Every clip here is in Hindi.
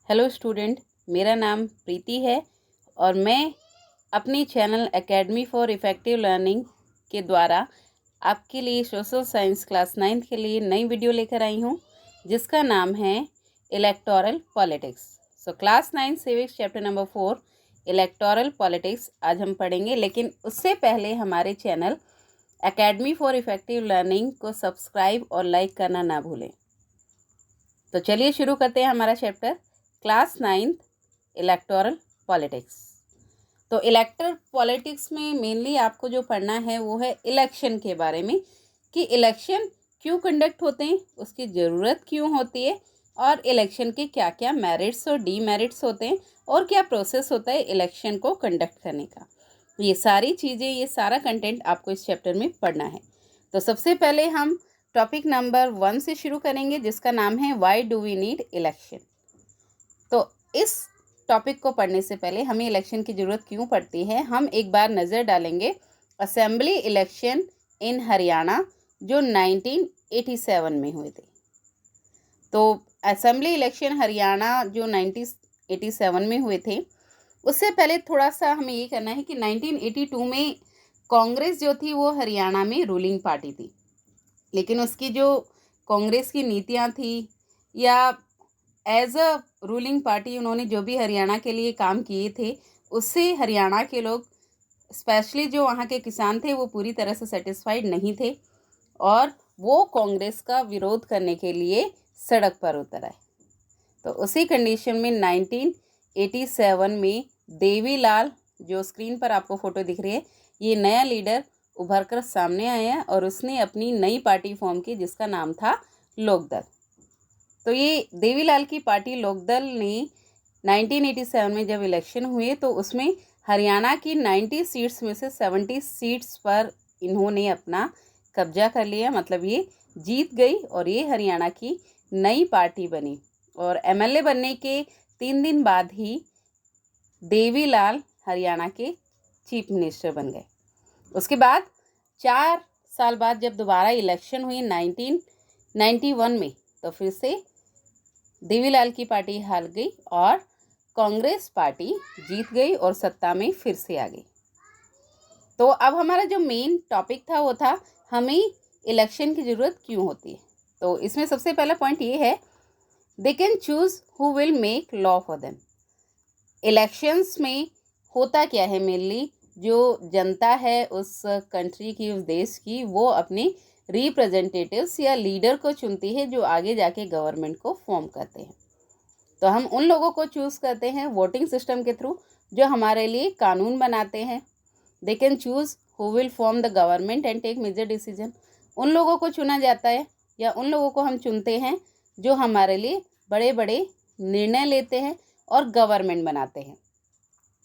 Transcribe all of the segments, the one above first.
हेलो स्टूडेंट, मेरा नाम प्रीति है और मैं अपनी channel academy for effective learning के द्वारा आपके लिए सोशल साइंस क्लास 9 के लिए नई वीडियो लेकर आई हूँ जिसका नाम है electoral politics. So class 9 civics chapter number 4 electoral politics आज हम पढ़ेंगे, लेकिन उससे पहले हमारे channel academy for effective learning को सब्सक्राइब और लाइक करना ना भूलें। तो चलिए शुरू करते हैं हमारा चैप्टर क्लास 9 इलेक्टोरल पॉलिटिक्स। तो इलेक्टोरल पॉलिटिक्स में मेनली आपको जो पढ़ना है वो है इलेक्शन के बारे में, कि इलेक्शन क्यों कंडक्ट होते हैं, उसकी ज़रूरत क्यों होती है और इलेक्शन के क्या क्या मेरिट्स और डीमेरिट्स होते हैं और क्या प्रोसेस होता है इलेक्शन को कंडक्ट करने का। ये सारी चीज़ें, ये सारा कंटेंट आपको इस चैप्टर में पढ़ना है। तो सबसे पहले हम टॉपिक नंबर 1 से शुरू करेंगे जिसका नाम है why do we need election. तो इस टॉपिक को पढ़ने से पहले हमें इलेक्शन की ज़रूरत क्यों पड़ती है, हम एक बार नज़र डालेंगे असेंबली इलेक्शन इन हरियाणा जो 1987 में हुए थे। तो असेंबली इलेक्शन हरियाणा जो 1987 में हुए थे, उससे पहले थोड़ा सा हमें ये करना है कि 1982 में कांग्रेस जो थी वो हरियाणा में रूलिंग पार्टी थी, लेकिन उसकी जो कांग्रेस की नीतियाँ थी या एज अ रूलिंग पार्टी उन्होंने जो भी हरियाणा के लिए काम किए थे, उससे हरियाणा के लोग, स्पेशली जो वहाँ के किसान थे, वो पूरी तरह से सेटिस्फाइड नहीं थे और वो कांग्रेस का विरोध करने के लिए सड़क पर उतर आए। तो उसी कंडीशन में 1987 में देवीलाल, जो स्क्रीन पर आपको फ़ोटो दिख रही है, ये नया लीडर उभर कर सामने आया और उसने अपनी नई पार्टी फॉर्म की जिसका नाम था लोकदल। तो ये देवीलाल की पार्टी लोकदल ने 1987 में जब इलेक्शन हुए तो उसमें हरियाणा की 90 सीट्स में से 70 सीट्स पर इन्होंने अपना कब्जा कर लिया, मतलब ये जीत गई और ये हरियाणा की नई पार्टी बनी। और एमएलए बनने के 3 दिन बाद ही देवीलाल हरियाणा के चीफ मिनिस्टर बन गए। उसके बाद 4 साल बाद जब दोबारा इलेक्शन हुई 1991 में, तो फिर से देवीलाल की पार्टी हार गई और कांग्रेस पार्टी जीत गई और सत्ता में फिर से आ गई। तो अब हमारा जो मेन टॉपिक था वो था हमें इलेक्शन की ज़रूरत क्यों होती है। तो इसमें सबसे पहला पॉइंट ये है, दे can choose who will make law for them. Elections में होता क्या है, मेनली जो जनता है उस कंट्री की, उस देश की, वो अपने रिप्रेजेंटेटिव्स या लीडर को चुनती है जो आगे जाके गवर्नमेंट को फॉर्म करते हैं। तो हम उन लोगों को चूज़ करते हैं वोटिंग सिस्टम के थ्रू जो हमारे लिए कानून बनाते हैं। They can choose who will form the government and take major decision. उन लोगों को चुना जाता है या उन लोगों को हम चुनते हैं जो हमारे लिए बड़े बड़े निर्णय लेते हैं और गवर्नमेंट बनाते हैं।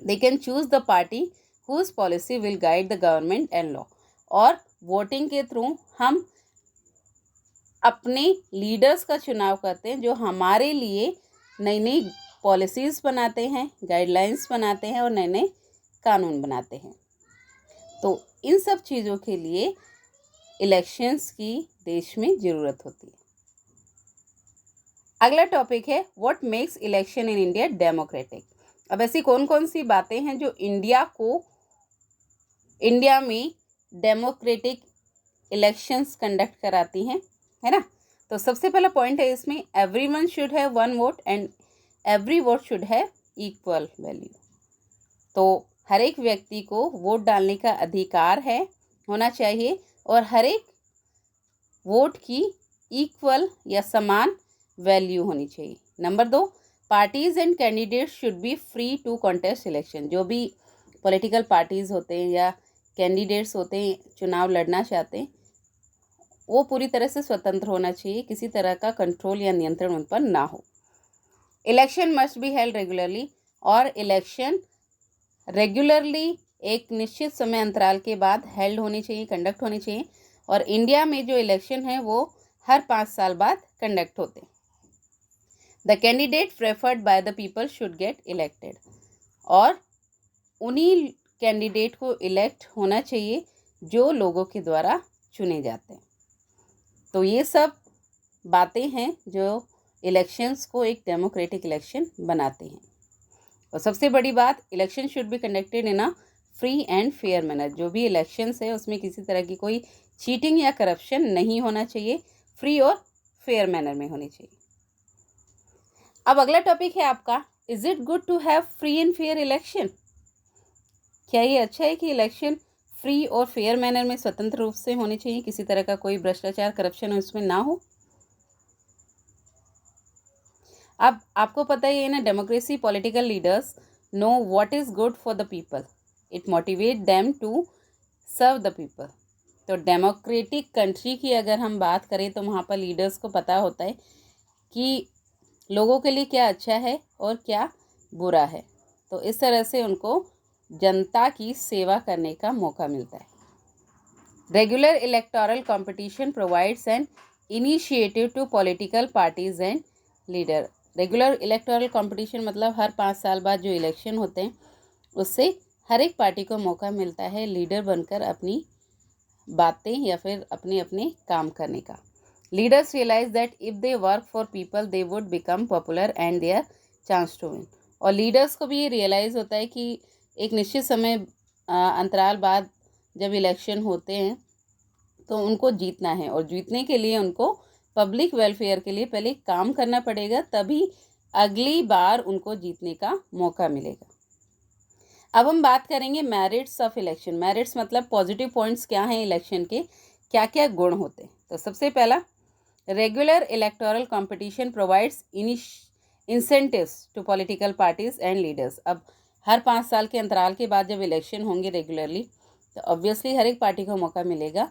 They can choose the party whose policy will guide the government and law. और वोटिंग के थ्रू हम अपने लीडर्स का चुनाव करते हैं जो हमारे लिए नई नई पॉलिसीज़ बनाते हैं, गाइडलाइंस बनाते हैं और नए नए कानून बनाते हैं। तो इन सब चीज़ों के लिए इलेक्शंस की देश में ज़रूरत होती है। अगला टॉपिक है what makes election in India democratic. अब ऐसी कौन कौन सी बातें हैं जो इंडिया में डेमोक्रेटिक इलेक्शंस कंडक्ट कराती हैं, है ना। तो सबसे पहला पॉइंट है इसमें, everyone should have one vote and every vote should have equal value. तो हर एक व्यक्ति को वोट डालने का अधिकार है, होना चाहिए, और हर एक वोट की इक्वल या समान वैल्यू होनी चाहिए। Number 2, parties and candidates should be free to contest election. जो भी पॉलिटिकल पार्टीज़ होते हैं या कैंडिडेट्स होते हैं, चुनाव लड़ना चाहते हैं, वो पूरी तरह से स्वतंत्र होना चाहिए, किसी तरह का कंट्रोल या नियंत्रण उन पर ना हो। Election must be held regularly, और इलेक्शन रेगुलरली एक निश्चित समय अंतराल के बाद हेल्ड होनी चाहिए, कंडक्ट होनी चाहिए। और इंडिया में जो इलेक्शन है वो हर 5 साल बाद कंडक्ट होते हैं। The candidate preferred by the people should get elected, और उन्हीं कैंडिडेट को इलेक्ट होना चाहिए जो लोगों के द्वारा चुने जाते हैं। तो ये सब बातें हैं जो इलेक्शंस को एक डेमोक्रेटिक इलेक्शन बनाते हैं। और सबसे बड़ी बात, election should be conducted in a free and fair manner. जो भी इलेक्शंस है उसमें किसी तरह की कोई चीटिंग या करप्शन नहीं होना चाहिए, फ्री और फेयर मैनर में होनी चाहिए। अब अगला टॉपिक है आपका, is it good to have free and fair election? क्या ये अच्छा है कि इलेक्शन फ्री और फेयर मैनर में स्वतंत्र रूप से होने चाहिए, किसी तरह का कोई भ्रष्टाचार करप्शन उसमें ना हो? अब आपको पता ही है ना, democracy political leaders know what is good for the people, it motivate them to serve the people. तो डेमोक्रेटिक कंट्री की अगर हम बात करें तो वहाँ पर लीडर्स को पता होता है कि लोगों के लिए क्या अच्छा है और क्या बुरा है, तो इस तरह से उनको जनता की सेवा करने का मौका मिलता है। Regular electoral competition provides an initiative to political parties and leader. Regular electoral competition मतलब हर 5 साल बाद जो इलेक्शन होते हैं उससे हर एक पार्टी को मौका मिलता है लीडर बनकर अपनी बातें या फिर अपने अपने काम करने का। Leaders realise that if they work for people they would become popular and their chance to win. और लीडर्स को भी ये रियलाइज़ होता है कि एक निश्चित समय अंतराल बाद जब इलेक्शन होते हैं तो उनको जीतना है, और जीतने के लिए उनको पब्लिक वेलफेयर के लिए पहले काम करना पड़ेगा, तभी अगली बार उनको जीतने का मौका मिलेगा। अब हम बात करेंगे मेरिट्स ऑफ इलेक्शन। मेरिट्स मतलब पॉजिटिव पॉइंट्स क्या हैं इलेक्शन के, क्या क्या गुण होते हैं। तो सबसे पहला, regular electoral competition provides incentives to political parties and leaders. अब हर 5 साल के अंतराल के बाद जब इलेक्शन होंगे रेगुलरली, तो ऑब्वियसली हर एक पार्टी को मौका मिलेगा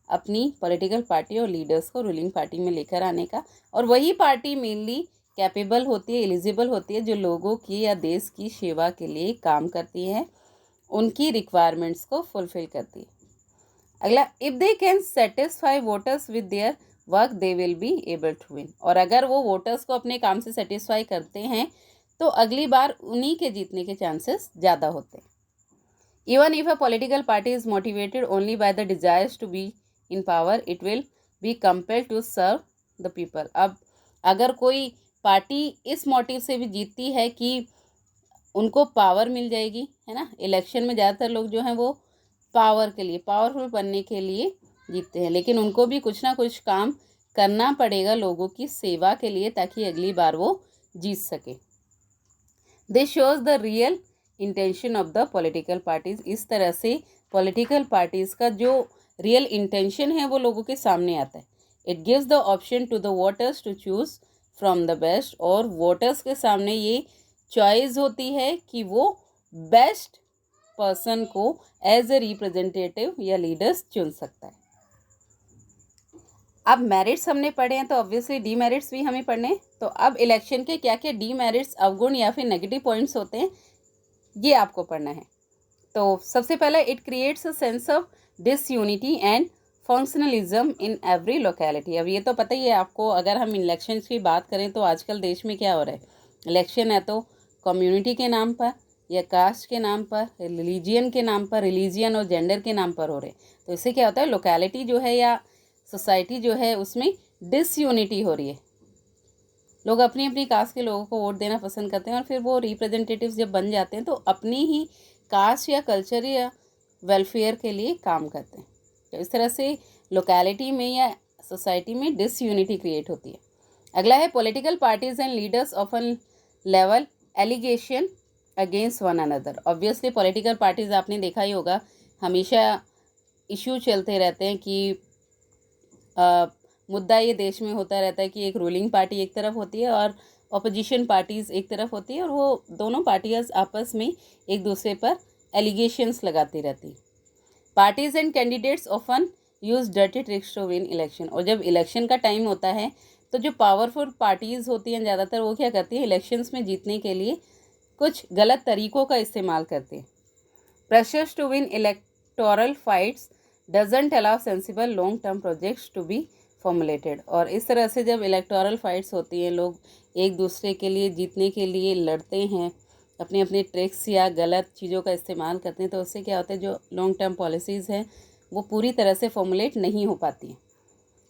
अपनी पॉलिटिकल पार्टी और लीडर्स को रूलिंग पार्टी में लेकर आने का, और वही पार्टी मेनली कैपेबल होती है, एलिजिबल होती है, जो लोगों की या देश की सेवा के लिए काम करती है, उनकी रिक्वायरमेंट्स को फुलफिल करती है। अगला, if they can satisfy voters with their work they will be able to win. और अगर वो वोटर्स को अपने काम से सेटिस्फाई करते हैं तो अगली बार उन्हीं के जीतने के चांसेस ज़्यादा होते हैं। Even if a political party is motivated only by the desires to be in power, it will be compelled to serve the people. अब अगर कोई पार्टी इस मोटिव से भी जीतती है कि उनको पावर मिल जाएगी, है ना, इलेक्शन में ज़्यादातर लोग जो हैं वो पावर के लिए, पावरफुल बनने के लिए जीतते हैं, लेकिन उनको भी कुछ ना कुछ काम करना पड़ेगा लोगों की सेवा के लिए, ताकि अगली बार वो जीत सके। This shows the real intention of the political parties. इस तरह से पॉलिटिकल पार्टीज का जो रियल इंटेंशन है वो लोगों के सामने आता है। It gives the option to the voters to choose from the best. और वोटर्स के सामने ये चॉइस होती है कि वो बेस्ट पर्सन को एज ए रिप्रेजेंटेटिव या लीडर्स चुन सकता है। अब मेरिट्स हमने पढ़े हैं तो ऑब्वियसली डीमेरिट्स भी हमें पढ़ने हैं। तो अब इलेक्शन के क्या क्या डीमेरिट्स, अवगुण या फिर नेगेटिव पॉइंट्स होते हैं, ये आपको पढ़ना है। तो सबसे पहला, it creates a sense of disunity and functionalism in every locality. अब ये तो पता ही है आपको, अगर हम इलेक्शन की बात करें तो आजकल देश में क्या हो रहा है, इलेक्शन है तो कम्युनिटी के नाम पर या कास्ट के नाम पर, रिलीजियन के नाम पर, रिलीजियन और जेंडर के नाम पर हो रहे हैं। तो इससे क्या होता है, लोकेलिटी जो है या सोसाइटी जो है उसमें डिसयूनिटी हो रही है। लोग अपनी अपनी कास्ट के लोगों को वोट देना पसंद करते हैं, और फिर वो रिप्रेजेंटेटिव्स जब बन जाते हैं तो अपनी ही कास्ट या कल्चर या वेलफेयर के लिए काम करते हैं। तो इस तरह से लोकेलिटी में या सोसाइटी में डिसयूनिटी क्रिएट होती है। अगला है, political parties and leaders often level allegation against one another. Obviously political parties आपने देखा ही होगा, हमेशा इश्यू चलते रहते हैं कि मुद्दा ये देश में होता रहता है कि एक रूलिंग पार्टी एक तरफ होती है और अपोजिशन पार्टीज़ एक तरफ होती है, और वो दोनों पार्टियाँ आपस में एक दूसरे पर एलिगेशंस लगाती रहती हैं। Parties and candidates often use dirty tricks to win election. और जब इलेक्शन का टाइम होता है तो जो पावरफुल पार्टीज़ होती हैं ज़्यादातर, वो क्या करती हैं, इलेक्शंस में जीतने के लिए कुछ गलत तरीक़ों का इस्तेमाल करते हैं। Pressures to win electoral fights doesn't allow sensible long term projects to be formulated. और इस तरह से जब इलेक्टोरल फाइट्स होती हैं, लोग एक दूसरे के लिए जीतने के लिए लड़ते हैं, अपने अपने ट्रिक्स या गलत चीज़ों का इस्तेमाल करते हैं, तो उससे क्या होता है, जो लॉन्ग टर्म पॉलिसीज़ हैं वो पूरी तरह से फॉर्मुलेट नहीं हो पाती हैं।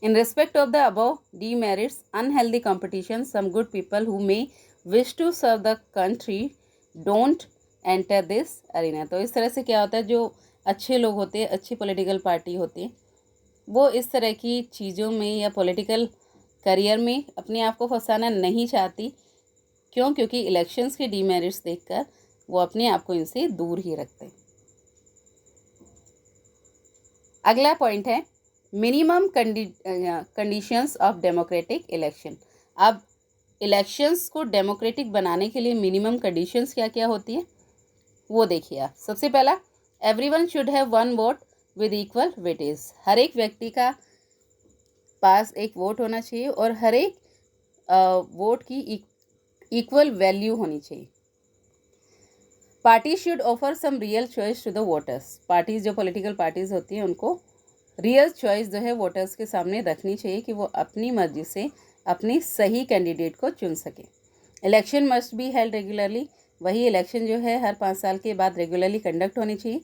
In respect of the above demerits, unhealthy competition, some good people who may wish to serve the country don't enter this arena. तो इस तरह से क्या होता है, जो अच्छे लोग होते हैं, अच्छी पॉलिटिकल पार्टी होती है, वो इस तरह की चीज़ों में या पॉलिटिकल करियर में अपने आप को फंसाना नहीं चाहती। क्यों? क्योंकि इलेक्शंस के डीमेरिट्स देखकर वो अपने आप को इनसे दूर ही रखते हैं। अगला पॉइंट है minimum conditions of democratic election. अब इलेक्शंस को डेमोक्रेटिक बनाने के लिए मिनिमम कंडीशंस क्या क्या होती है वो देखिए आप। सबसे पहला, everyone should have one vote with equal weightage. हर एक व्यक्ति का पास एक वोट होना चाहिए और हर एक वोट की इक्वल वैल्यू होनी चाहिए। Party should offer some real choice to the voters. Parties, जो पॉलिटिकल पार्टीज होती हैं, उनको रियल चॉइस जो है वोटर्स के सामने रखनी चाहिए कि वो अपनी मर्जी से अपनी सही कैंडिडेट को चुन सके। Election must be held regularly. वही इलेक्शन जो है हर 5 साल के बाद रेगुलरली कंडक्ट होनी चाहिए।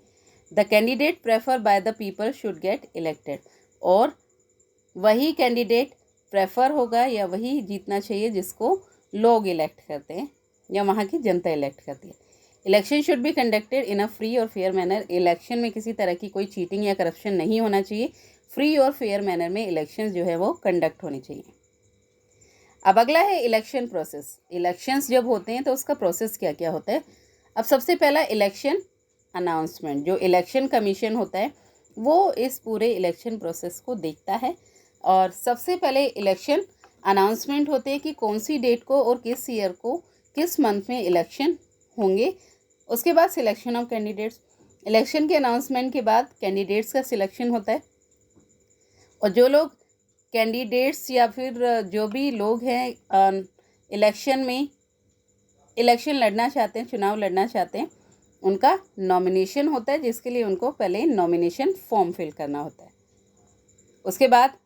The candidate prefer by the people should get elected. और वही कैंडिडेट प्रेफर होगा या वही जीतना चाहिए जिसको लोग इलेक्ट करते हैं या वहाँ की जनता इलेक्ट करती है। Election should be conducted in a free और फेयर मैनर। इलेक्शन में किसी तरह की कोई चीटिंग या करप्शन नहीं होना चाहिए। फ्री और फेयर मैनर में इलेक्शन जो है वो कंडक्ट होनी चाहिए। अब अगला है इलेक्शन प्रोसेस। इलेक्शंस जब होते हैं तो उसका प्रोसेस क्या क्या होता है। अब सबसे पहला इलेक्शन अनाउंसमेंट। जो इलेक्शन कमीशन होता है वो इस पूरे इलेक्शन प्रोसेस को देखता है और सबसे पहले इलेक्शन अनाउंसमेंट होते हैं कि कौन सी डेट को और किस ईयर को किस मंथ में इलेक्शन होंगे। उसके बाद सिलेक्शन ऑफ कैंडिडेट्स। इलेक्शन के अनाउंसमेंट के बाद कैंडिडेट्स का सिलेक्शन होता है और जो लोग कैंडिडेट्स या फिर जो भी लोग हैं इलेक्शन में इलेक्शन लड़ना चाहते हैं, चुनाव लड़ना चाहते हैं, उनका नॉमिनेशन होता है जिसके लिए उनको पहले नॉमिनेशन फॉर्म फिल करना होता है। उसके बाद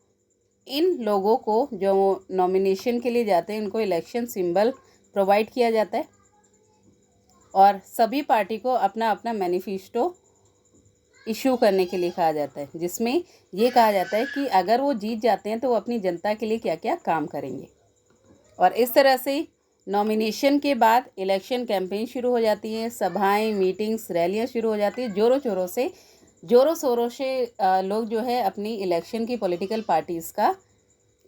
इन लोगों को जो नॉमिनेशन के लिए जाते हैं उनको इलेक्शन सिंबल प्रोवाइड किया जाता है और सभी पार्टी को अपना अपना मैनिफेस्टो इशू करने के लिए कहा जाता है, जिसमें ये कहा जाता है कि अगर वो जीत जाते हैं तो वो अपनी जनता के लिए क्या क्या काम करेंगे। और इस तरह से नॉमिनेशन के बाद इलेक्शन कैंपेन शुरू हो जाती है। सभाएं, मीटिंग्स, रैलियां शुरू हो जाती है। ज़ोरों शोरों से लोग जो है अपनी इलेक्शन की पॉलिटिकल पार्टीज़ का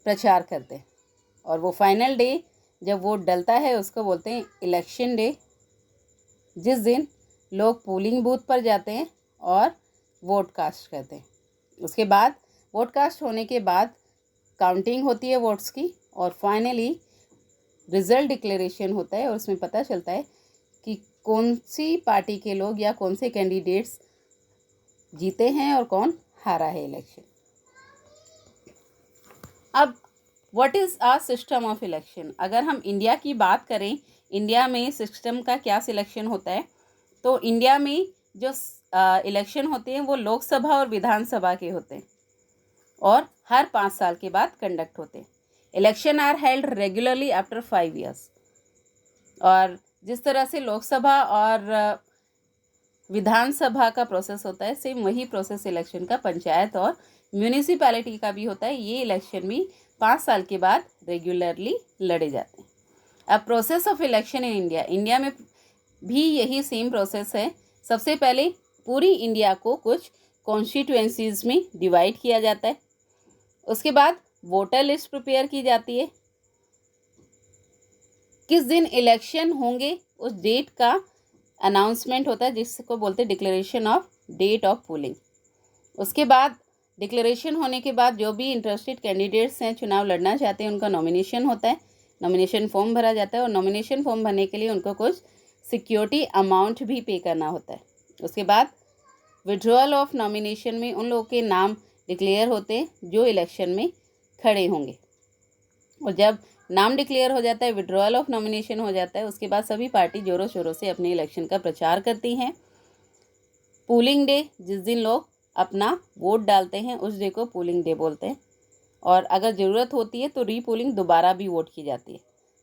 प्रचार करते हैं और वो फाइनल डे जब वोट डलता है उसको बोलते हैं इलेक्शन डे, जिस दिन लोग पोलिंग बूथ पर जाते हैं और वोट कास्ट करते हैं। उसके बाद वोट कास्ट होने के बाद काउंटिंग होती है वोट्स की और फाइनली रिज़ल्ट डिक्लेरेशन होता है और उसमें पता चलता है कि कौन सी पार्टी के लोग या कौन से कैंडिडेट्स जीते हैं और कौन हारा है इलेक्शन। अब what is our system of election. अगर हम इंडिया की बात करें, इंडिया में सिस्टम का क्या सिलेक्शन होता है, तो इंडिया में जो इलेक्शन होते हैं वो लोकसभा और विधानसभा के होते हैं और हर 5 साल के बाद कंडक्ट होते हैं। Election are held regularly after 5 years। और जिस तरह से लोकसभा और विधानसभा का प्रोसेस होता है, सेम वही प्रोसेस इलेक्शन का पंचायत और म्यूनिसिपैलिटी का भी होता है। ये इलेक्शन भी 5 साल के बाद रेगुलरली लड़े जाते हैं। अब process of election in India, India में भी यही सेम प्रोसेस है। सबसे पहले पूरी इंडिया को कुछ कॉन्स्टिट्यूएंसीज में डिवाइड किया जाता है। उसके बाद वोटर लिस्ट प्रिपेयर की जाती है। किस दिन इलेक्शन होंगे उस डेट का अनाउंसमेंट होता है जिसको बोलते हैं declaration of date of polling. उसके बाद डिक्लेरेशन होने के बाद जो भी इंटरेस्टेड कैंडिडेट्स हैं, चुनाव लड़ना चाहते हैं, उनका नॉमिनेशन होता है। नॉमिनेशन फॉर्म भरा जाता है और नॉमिनेशन फॉर्म भरने के लिए उनको कुछ सिक्योरिटी अमाउंट भी पे करना होता है। उसके बाद विड्रॉल ऑफ नॉमिनेशन में उन लोगों के नाम डिक्लेयर होते हैं जो इलेक्शन में खड़े होंगे और जब नाम डिक्लेयर हो जाता है, विड्रॉल ऑफ नॉमिनेशन हो जाता है, उसके बाद सभी पार्टी ज़ोरों शोरों से अपने इलेक्शन का प्रचार करती हैं। पोलिंग डे, जिस दिन लोग अपना वोट डालते हैं उस डे को पोलिंग डे बोलते हैं और अगर ज़रूरत होती है तो रीपोलिंग दोबारा भी वोट की जाती है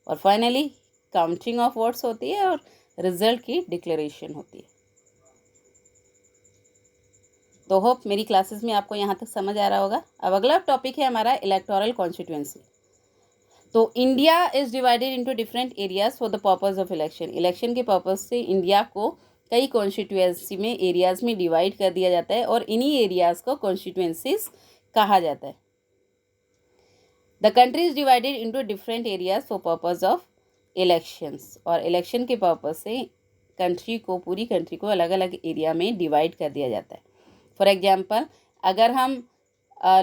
और फाइनली काउंटिंग ऑफ वोट्स होती है और रिजल्ट की डिक्लेरेशन होती है। तो होप मेरी क्लासेस में आपको यहाँ तक समझ आ रहा होगा। अब अगला टॉपिक है हमारा इलेक्टोरल कॉन्स्टिट्यूएंसी। तो India is divided into different areas for the purpose of election. Election के पर्पस से इंडिया को कई कॉन्स्टिट्यूएंसी में एरियाज में डिवाइड कर दिया जाता है और इन्हीं एरियाज को कॉन्स्टिट्यूएंसीज कहा जाता है। The country is divided into different areas for purpose of elections. और इलेक्शन के पर्पस से कंट्री को, पूरी कंट्री को अलग अलग एरिया में डिवाइड कर दिया जाता है। फॉर एग्जांपल, अगर हम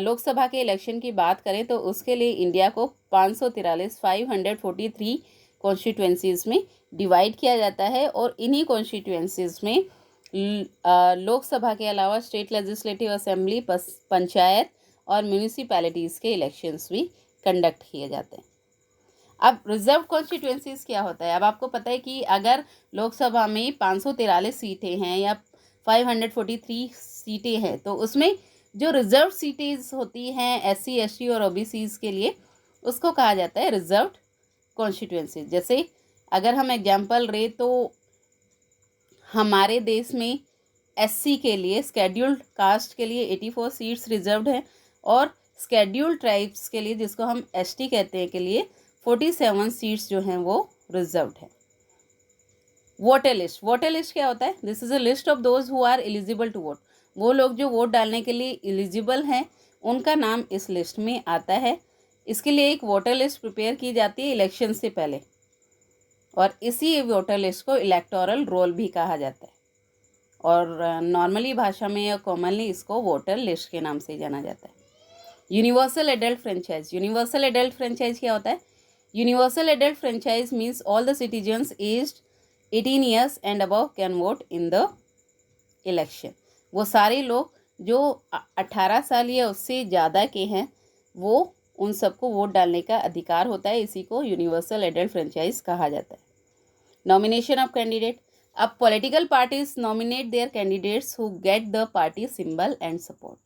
लोकसभा के इलेक्शन की बात करें तो उसके लिए इंडिया को 543 कॉन्स्टिट्यूएंसीज में डिवाइड किया जाता है और इन्हीं कॉन्स्टिट्यूएंसीज में लोकसभा के अलावा स्टेट लेजिस्लेटिव असेंबली, पंचायत और म्यूनिसिपैलिटीज़ के इलेक्शंस भी कंडक्ट किए जाते हैं। अब रिजर्व कॉन्स्टिट्यूएंसीज क्या होता है? अब आपको पता है कि अगर लोकसभा में 543 सीटें हैं या 543 सीटें हैं तो उसमें जो रिजर्व सीटें होती हैं SC, ST और OBCs के लिए, उसको कहा जाता है रिजर्व्ड कॉन्स्टिट्यूएंसी। जैसे अगर हम एग्जांपल लें तो हमारे देश में SC के लिए, स्केड्यूल्ड कास्ट के लिए 84 सीट्स रिजर्व्ड हैं और स्केड्यूल्ड ट्राइब्स के लिए, जिसको हम ST कहते हैं, के लिए 47 सीट्स जो हैं वो रिजर्व्ड है। Voter list. वोटर लिस्ट क्या होता है? This is a list of those who are eligible to vote. वो लोग जो वोट डालने के लिए एलिजिबल हैं उनका नाम इस लिस्ट में आता है। इसके लिए एक वोटर लिस्ट प्रिपेयर की जाती है इलेक्शन से पहले और इसी वोटर लिस्ट को इलेक्टोरल रोल भी कहा जाता है और नॉर्मली भाषा में या कॉमनली इसको वोटर लिस्ट के नाम से जाना जाता है। Universal adult franchise. Universal adult franchise क्या होता है? Universal adult franchise means all the citizens aged 18 years and above can vote in the election. वो सारे लोग जो 18 साल या उससे ज़्यादा के हैं वो उन सबको वोट डालने का अधिकार होता है। इसी को यूनिवर्सल एडल्ट फ्रेंचाइज कहा जाता है। Nomination of candidate. अब political parties nominate their candidates who get the party symbol and support.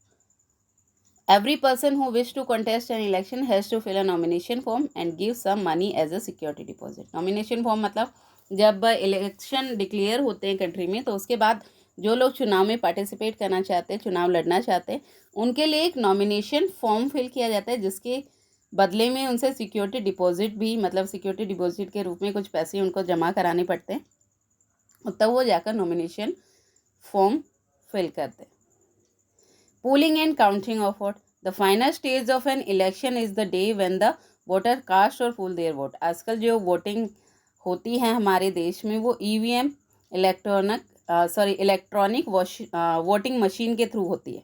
Every person who wish to contest an election has to fill a nomination form and give some money as a security deposit. Nomination form मतलब जब इलेक्शन डिक्लेयर होते हैं कंट्री में तो उसके बाद जो लोग चुनाव में पार्टिसिपेट करना चाहते हैं, चुनाव लड़ना चाहते हैं, उनके लिए एक नॉमिनेशन फॉर्म फिल किया जाता है जिसके बदले में उनसे सिक्योरिटी डिपॉजिट भी, मतलब सिक्योरिटी डिपॉजिट के रूप में कुछ पैसे उनको जमा कराने पड़ते हैं और तब वो जाकर नॉमिनेशन फॉर्म फिल करते हैं। Polling and counting of vote. The final stage of an election is the day when the voter cast or pool their vote. आजकल जो वोटिंग होती है हमारे देश में वो EVM इलेक्ट्रॉनिक वोटिंग मशीन के थ्रू होती है।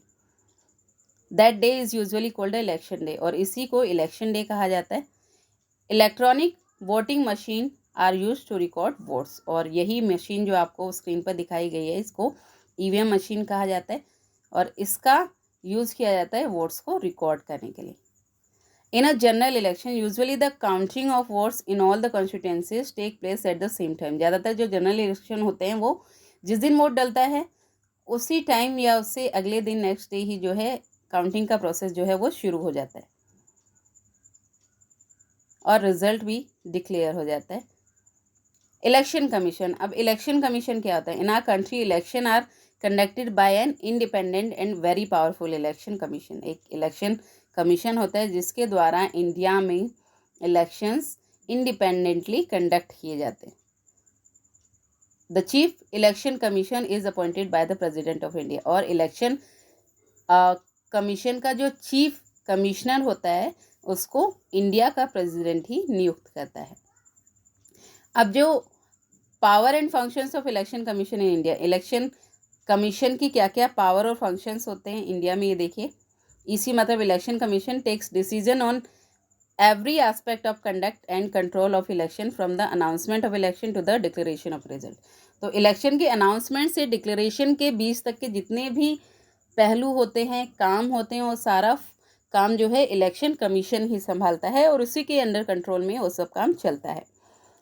That day is usually called election day और इसी को election day कहा जाता है। Electronic voting machine are use to record votes और यही मशीन जो आपको स्क्रीन पर दिखाई गई है इसको EVM मशीन कहा जाता है और इसका यूज़ किया जाता है वोट्स को रिकॉर्ड करने के लिए। In a general election usually the counting of votes in all the constituencies take place at the same time. ज़्यादातर जो जनरल इलेक्शन होते हैं वो जिस दिन वोट डलता है उसी टाइम या उससे अगले दिन, नेक्स्ट डे ही जो है काउंटिंग का प्रोसेस जो है वो शुरू हो जाता है और रिजल्ट भी डिक्लेयर हो जाता है। Election commission. अब इलेक्शन कमीशन क्या होता है? In our country election are conducted by an independent and very powerful election commission. एक इलेक्शन कमीशन होता है जिसके द्वारा इंडिया में इलेक्शंस इंडिपेंडेंटली कंडक्ट किए जाते हैं। The chief election commission is appointed by the president of India और इलेक्शन कमीशन का जो चीफ कमिश्नर होता है उसको इंडिया का प्रेसिडेंट ही नियुक्त करता है। अब जो power and functions of election commission in India, election commission की क्या क्या पावर और फंक्शंस होते हैं इंडिया में, ये देखिए। इसी मतलब election commission takes decision on every aspect of conduct and control of election from the announcement of election to the declaration of result. तो इलेक्शन के अनाउंसमेंट से डिक्लेरेशन के बीच तक के जितने भी पहलू होते हैं, काम होते हैं, वो सारा काम जो है इलेक्शन कमीशन ही संभालता है और उसी के अंडर कंट्रोल में वो सब काम चलता है।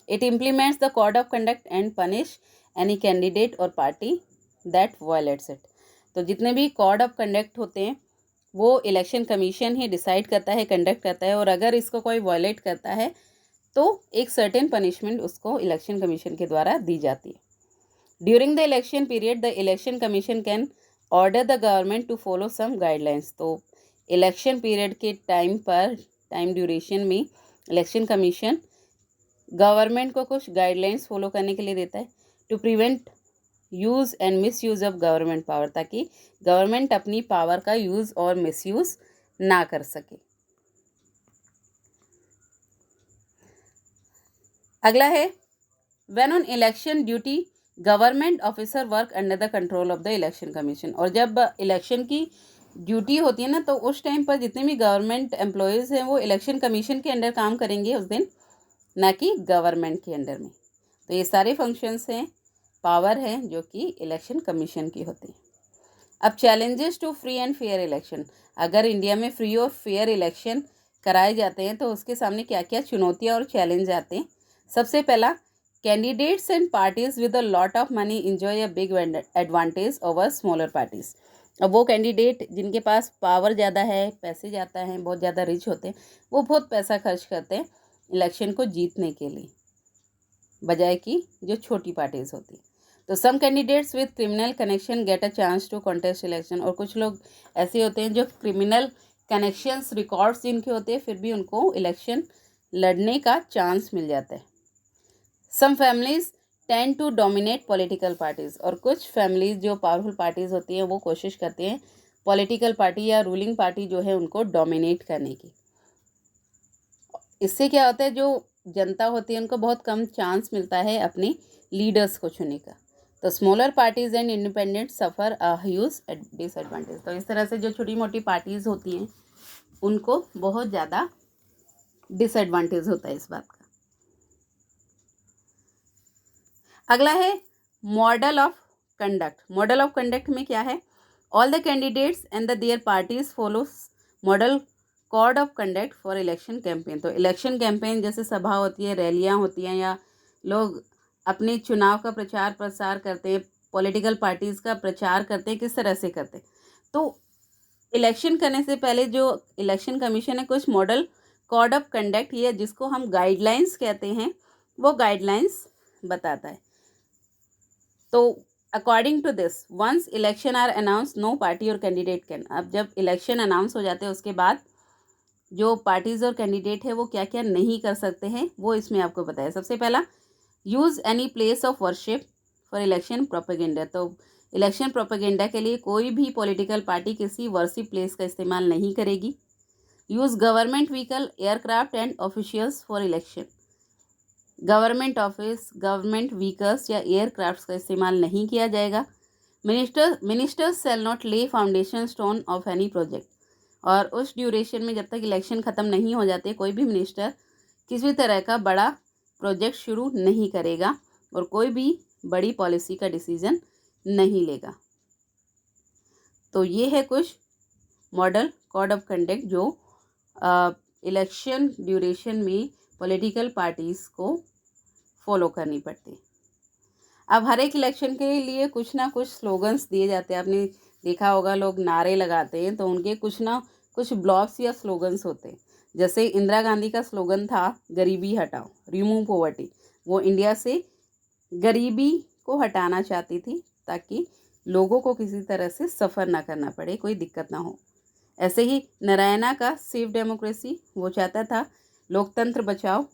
It implements the code of conduct and punish any candidate और पार्टी दैट वायलेट्स इट। तो जितने भी कोड ऑफ कंडक्ट होते हैं वो इलेक्शन कमीशन ही डिसाइड करता है, कंडक्ट करता है और अगर इसको कोई वायलेट करता है तो एक सर्टेन पनिशमेंट उसको इलेक्शन कमीशन के द्वारा दी जाती है। During the election period the election commission can order the government to follow some guidelines. तो इलेक्शन पीरियड के टाइम ड्यूरेशन में इलेक्शन कमीशन गवर्नमेंट को कुछ गाइडलाइंस फॉलो करने के लिए देता है to prevent use and misuse of government power, ताकि गवर्नमेंट अपनी पावर का यूज़ और मिस यूज़ ना कर सके। अगला है when on election duty government officer work under the control of the election commission. और जब इलेक्शन की ड्यूटी होती है ना, तो उस टाइम पर जितने भी गवर्नमेंट एम्प्लॉयज़ हैं वो इलेक्शन कमीशन के अंडर काम करेंगे उस दिन, ना कि गवर्नमेंट के अंडर में। तो ये सारे फंक्शंस हैं, पावर हैं जो कि इलेक्शन कमीशन की होती है। अब challenges to free and fair election. अगर इंडिया में फ्री और फेयर इलेक्शन कराए जाते हैं तो उसके सामने क्या क्या चुनौतियाँ और चैलेंज आते हैं। सबसे पहला, candidates and parties with a lot of money enjoy a big advantage over smaller parties. अब वो कैंडिडेट जिनके पास पावर ज़्यादा है, पैसे ज़्यादा हैं, बहुत ज़्यादा रिच होते हैं, वो बहुत पैसा खर्च करते हैं इलेक्शन को जीतने के लिए, बजाय कि जो छोटी पार्टीज होती हैं। तो some candidates with criminal connection get a chance to contest election. और कुछ लोग ऐसे होते हैं जो क्रिमिनल कनेक्शंस रिकॉर्ड्स जिनके होते हैं, फिर भी उनको इलेक्शन लड़ने का चांस मिल जाता है। Some families tend to dominate political parties. और कुछ फैमिलीज जो पावरफुल पार्टीज होती हैं वो कोशिश करती हैं पॉलिटिकल पार्टी या रूलिंग पार्टी जो है उनको डोमिनेट करने की। इससे क्या होता है, जो जनता होती है उनको बहुत कम चांस मिलता है अपने लीडर्स को चुनने का। तो smaller parties and independent suffer a huge disadvantage. तो इस तरह से जो छोटी मोटी पार्टीज होती हैं उनको बहुत ज़्यादा डिसएडवांटेज होता है इस बात का। अगला है model of conduct. Model of conduct में क्या है, all the candidates and the their parties follows model code of conduct for election campaign. तो इलेक्शन कैंपेन जैसे सभा होती है, रैलियां होती हैं, या लोग अपने चुनाव का प्रचार प्रसार करते हैं, पॉलिटिकल पार्टीज़ का प्रचार करते हैं, किस तरह से करते हैं। तो इलेक्शन करने से पहले जो इलेक्शन कमीशन है कुछ मॉडल कोड ऑफ कंडक्ट, ये जिसको हम गाइडलाइंस कहते हैं, वो गाइडलाइंस बताता है। तो according to this once election are announce no party और कैंडिडेट कैन। अब जब इलेक्शन अनाउंस हो जाते हैं उसके बाद जो पार्टीज़ और कैंडिडेट है वो क्या क्या नहीं कर सकते हैं वो इसमें आपको बताया। सबसे पहला, use any place of worship for election propaganda. तो इलेक्शन प्रोपेगेंडा के लिए कोई भी पॉलिटिकल पार्टी किसी वर्शिप प्लेस का इस्तेमाल नहीं करेगी। Use government vehicle, aircraft and officials for election. Government office, government vehicles या एयरक्राफ्ट्स का इस्तेमाल नहीं किया जाएगा। मिनिस्टर्स शैल नॉट ले foundation stone of any project. और उस ड्यूरेशन में जब तक इलेक्शन ख़त्म नहीं हो जाते कोई भी मिनिस्टर किसी तरह का बड़ा प्रोजेक्ट शुरू नहीं करेगा और कोई भी बड़ी पॉलिसी का डिसीजन नहीं लेगा। तो ये है कुछ मॉडल कोड ऑफ कंडक्ट जो इलेक्शन ड्यूरेशन में पॉलिटिकल पार्टीज़ को फॉलो करनी पड़ती है। अब हर एक इलेक्शन के लिए कुछ ना कुछ स्लोगन्स दिए जाते हैं। आपने देखा होगा लोग नारे लगाते हैं, तो उनके कुछ ना कुछ ब्लॉक्स या स्लोगन्स होते हैं। जैसे इंदिरा गांधी का स्लोगन था गरीबी हटाओ, रिमूव पॉवर्टी। वो इंडिया से गरीबी को हटाना चाहती थी ताकि लोगों को किसी तरह से सफ़र ना करना पड़े, कोई दिक्कत ना हो। ऐसे ही नारायणा का सेव डेमोक्रेसी, वो चाहता था लोकतंत्र बचाओ,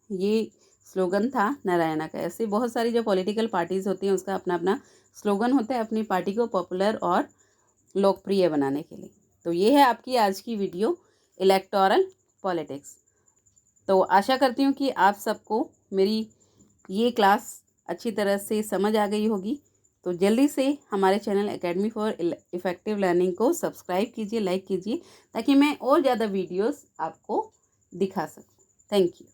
ये स्लोगन था नारायणा का। ऐसे बहुत सारी जो पॉलिटिकल पार्टीज़ होती हैं उसका अपना अपना स्लोगन होता है अपनी पार्टी को पॉपुलर और लोकप्रिय बनाने के लिए। तो ये है आपकी आज की वीडियो इलेक्टोरल पॉलिटिक्स। तो आशा करती हूँ कि आप सबको मेरी ये क्लास अच्छी तरह से समझ आ गई होगी। तो जल्दी से हमारे channel academy for effective learning को सब्सक्राइब कीजिए, लाइक कीजिए, ताकि मैं और ज़्यादा वीडियोस आपको दिखा सकूँ। Thank you.